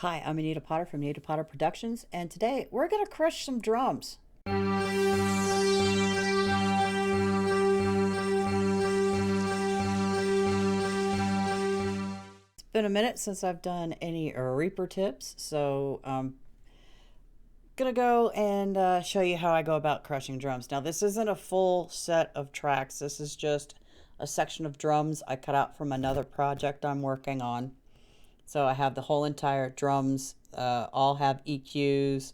Hi, I'm Anita Potter from Anita Potter Productions, and today we're going to crush some drums. It's been a minute since I've done any Reaper tips, so I'm going to go and show you how I go about crushing drums. Now, this isn't a full set of tracks. This is just a section of drums I cut out from another project I'm working on. So I have the whole entire drums, all have EQs,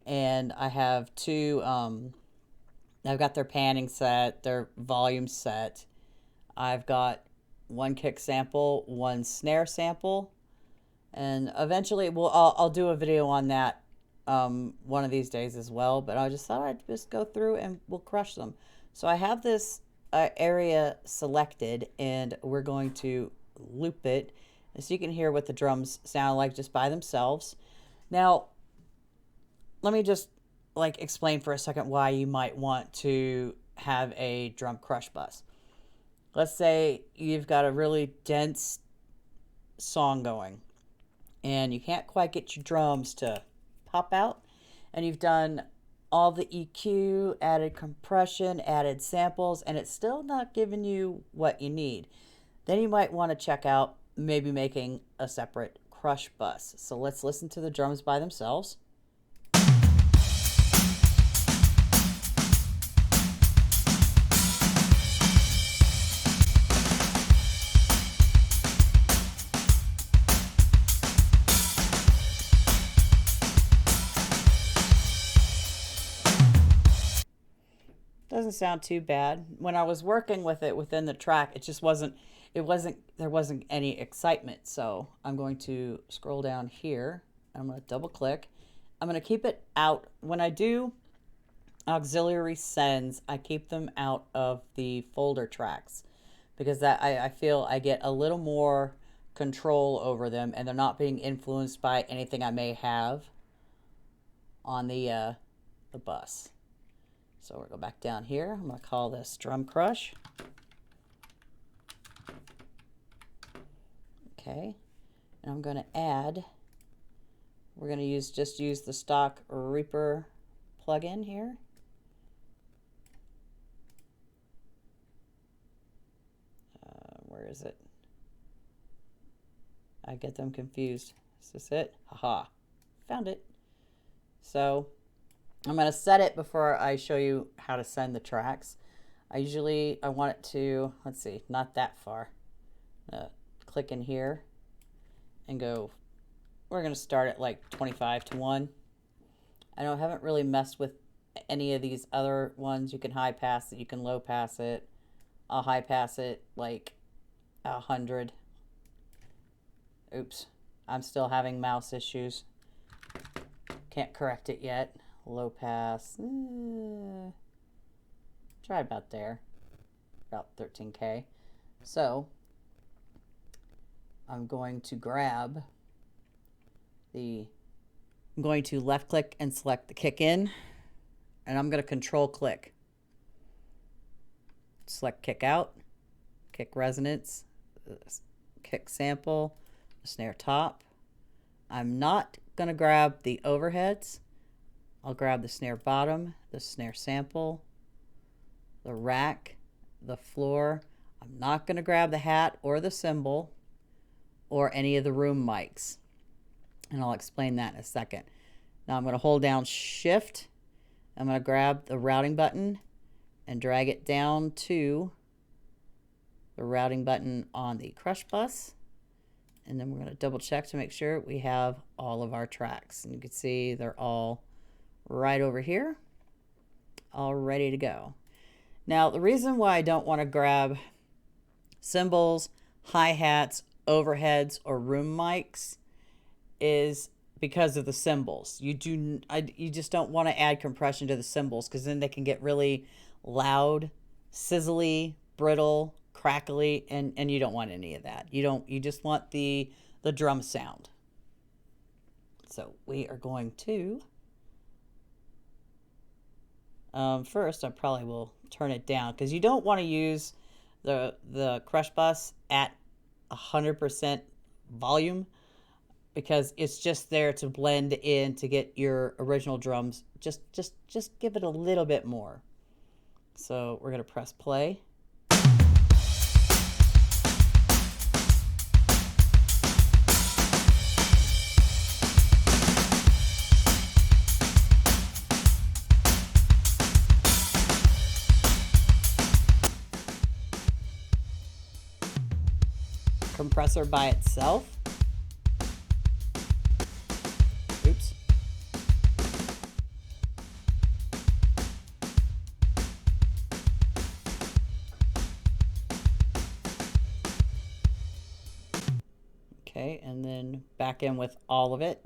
and I have two I've got their panning set, their volume set. I've got one kick sample, one snare sample, and eventually I'll do a video on that one of these days as well. But I just thought I'd just go through and we'll crush them. So I have this area selected, and we're going to loop it, so you can hear what the drums sound like just by themselves. Now, let me just explain for a second why you might want to have a drum crush bus. Let's say you've got a really dense song going and you can't quite get your drums to pop out, and you've done all the EQ, added compression, added samples, and it's still not giving you what you need. Then you might want to check out maybe making a separate crush bus. So let's listen to the drums by themselves. Doesn't sound too bad. When I was working with it within the track, there wasn't any excitement. So I'm going to scroll down here. I'm going to double click. I'm going to keep it out. When I do auxiliary sends, I keep them out of the folder tracks, because that I feel I get a little more control over them, and they're not being influenced by anything I may have on the bus. So we'll go back down here. I'm going to call this Drum Crush. Okay. And I'm going to add, we're going to just use the stock Reaper plugin here. Where is it? I get them confused. Is this it? Haha. Found it. So I'm going to set it before I show you how to send the tracks. I want it to, let's see, not that far. Click in here and go, we're going to start at like 25 to 1. I haven't really messed with any of these other ones. You can high pass it, you can low pass it. I'll high pass it like 100. Oops, I'm still having mouse issues. Can't correct it yet. Low pass, try about there, about 13K. So I'm going to left click and select the kick in, and I'm going to control click. Select kick out, kick resonance, kick sample, snare top. I'm not going to grab the overheads. I'll grab the snare bottom, the snare sample, the rack, the floor. I'm not going to grab the hat or the cymbal or any of the room mics, and I'll explain that in a second. Now I'm going to hold down Shift. I'm going to grab the routing button and drag it down to the routing button on the crush bus, and then we're going to double check to make sure we have all of our tracks, and you can see they're all right over here, all ready to go. Now, the reason why I don't want to grab cymbals, hi-hats, overheads, or room mics is because of the cymbals. You just don't want to add compression to the cymbals, because then they can get really loud, sizzly, brittle, crackly, and you don't want any of that. You just want the drum sound. So we are going to first, I probably will turn it down, because you don't want to use the crush bus at 100% volume. because it's just there to blend in to get your original drums. Just give it a little bit more. So we're going to press play. Compressor by itself. Oops. Okay, and then back in with all of it.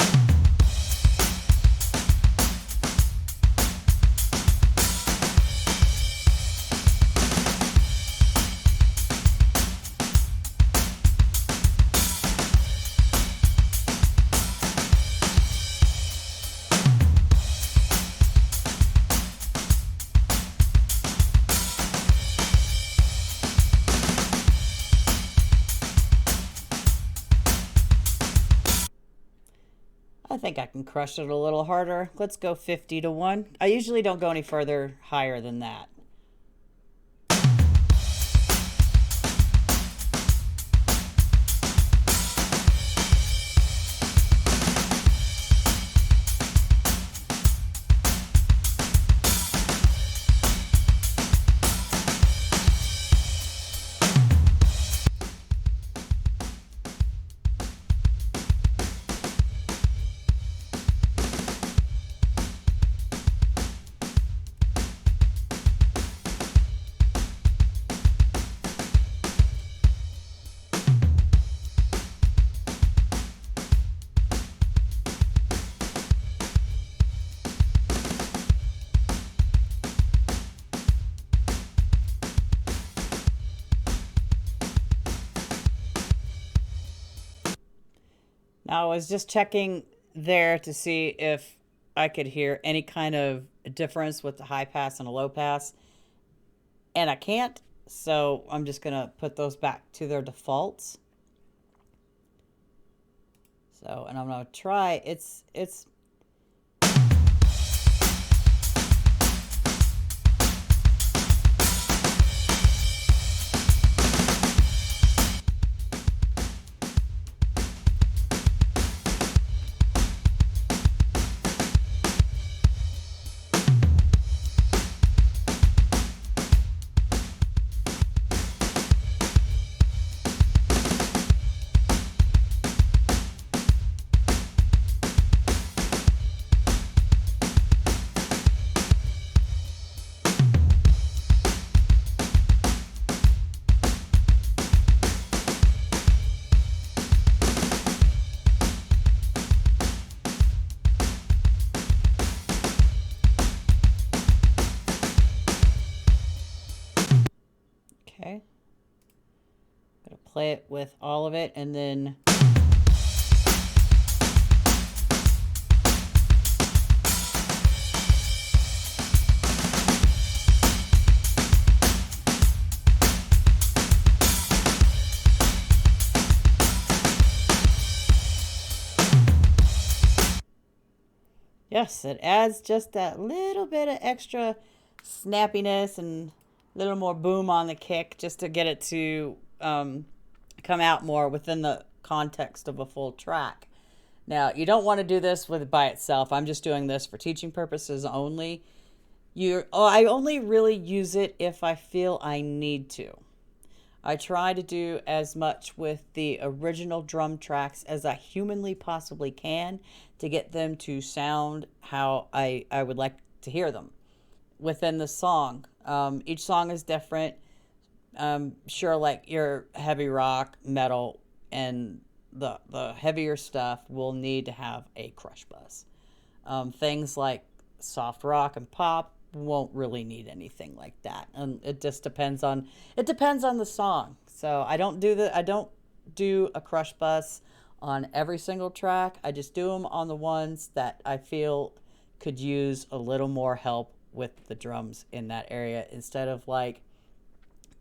I think I can crush it a little harder. Let's go 50 to 1. I usually don't go any further higher than that. Now, I was just checking there to see if I could hear any kind of difference with the high pass and a low pass, and I can't, so I'm just going to put those back to their defaults. So, and I'm going to try, it's okay. I'm going to play it with all of it, and then yes, it adds just that little bit of extra snappiness and a little more boom on the kick just to get it to come out more within the context of a full track. Now, you don't want to do this with it by itself. I'm just doing this for teaching purposes only. I only really use it if I feel I need to. I try to do as much with the original drum tracks as I humanly possibly can to get them to sound how I would like to hear them within the song. Each song is different. Sure, like your heavy rock, metal, and the heavier stuff will need to have a crush bus. Things like soft rock and pop won't really need anything like that, and it just depends on the song. So I don't do a crush bus on every single track. I just do them on the ones that I feel could use a little more help with the drums in that area, instead of like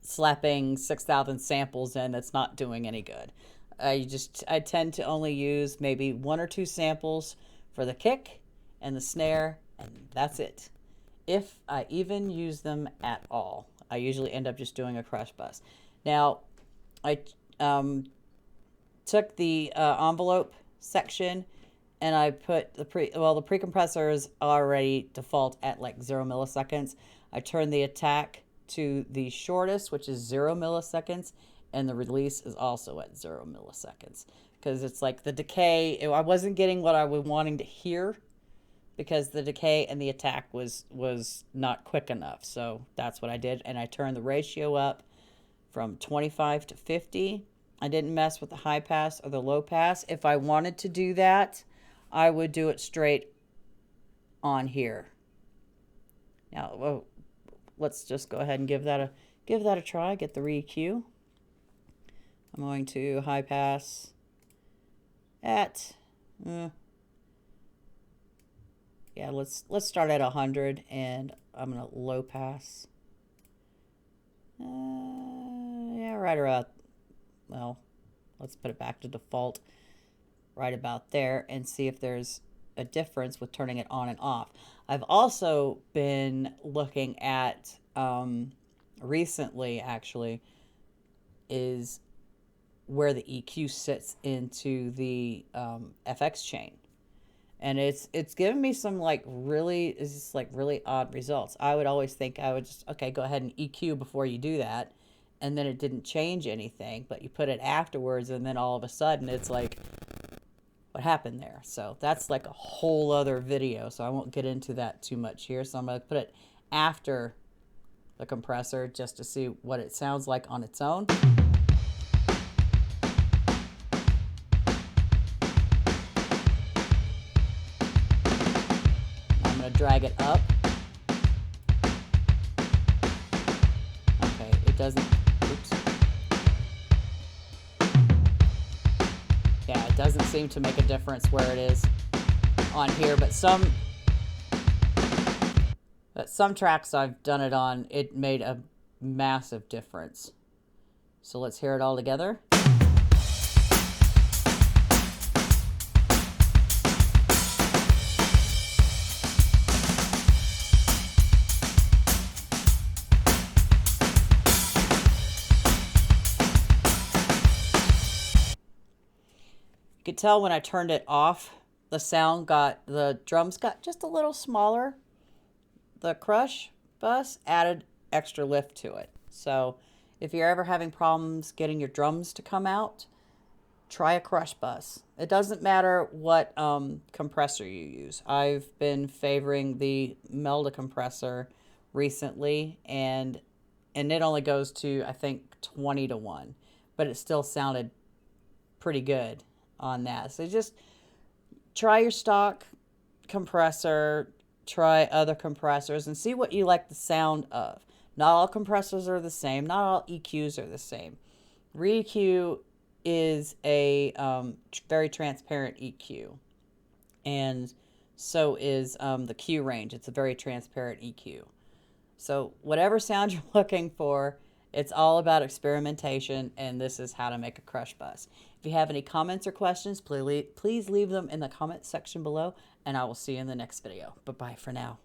slapping 6,000 samples in that's not doing any good. I tend to only use maybe one or two samples for the kick and the snare, and that's it. If I even use them at all, I usually end up just doing a crush bus. Now, I took the envelope section and I put the pre-compressor is already default at like 0 milliseconds. I turned the attack to the shortest, which is 0 milliseconds, and the release is also at 0 milliseconds, because it's like the decay, I wasn't getting what I was wanting to hear because the decay and the attack was not quick enough. So that's what I did, and I turned the ratio up from 25 to 50. I didn't mess with the high pass or the low pass. If I wanted to do that, I would do it straight on here. Now, let's just go ahead and give that a try. Get the re-EQ. I'm going to high pass at yeah, let's start at 100, and I'm gonna low pass. Yeah, right around. Well, let's put it back to default, right about there, and see if there's a difference with turning it on and off. I've also been looking at recently, actually, is where the EQ sits into the FX chain. And it's given me some really odd results. I would always think I would just, okay, go ahead and EQ before you do that, and then it didn't change anything, but you put it afterwards, and then all of a sudden it's like, what happened there? So that's like a whole other video, so I won't get into that too much here. So I'm going to put it after the compressor just to see what it sounds like on its own. Drag it up. Okay, it doesn't, oops. Yeah, it doesn't seem to make a difference where it is on here, but some tracks I've done it on, it made a massive difference. So let's hear it all together. You could tell when I turned it off, the drums got just a little smaller. The crush bus added extra lift to it. So if you're ever having problems getting your drums to come out, try a crush bus. It doesn't matter what compressor you use. I've been favoring the Melda compressor recently, and it only goes to, I think, 20 to 1, but it still sounded pretty good on that. So just try your stock compressor, try other compressors, and see what you like the sound of. Not all compressors are the same. Not all EQs are the same. Re-EQ is a very transparent EQ, and so is the Q range. It's a very transparent EQ. So whatever sound you're looking for, it's all about experimentation, and this is how to make a crush bus. If you have any comments or questions, please leave them in the comment section below, and I will see you in the next video. Bye-bye for now.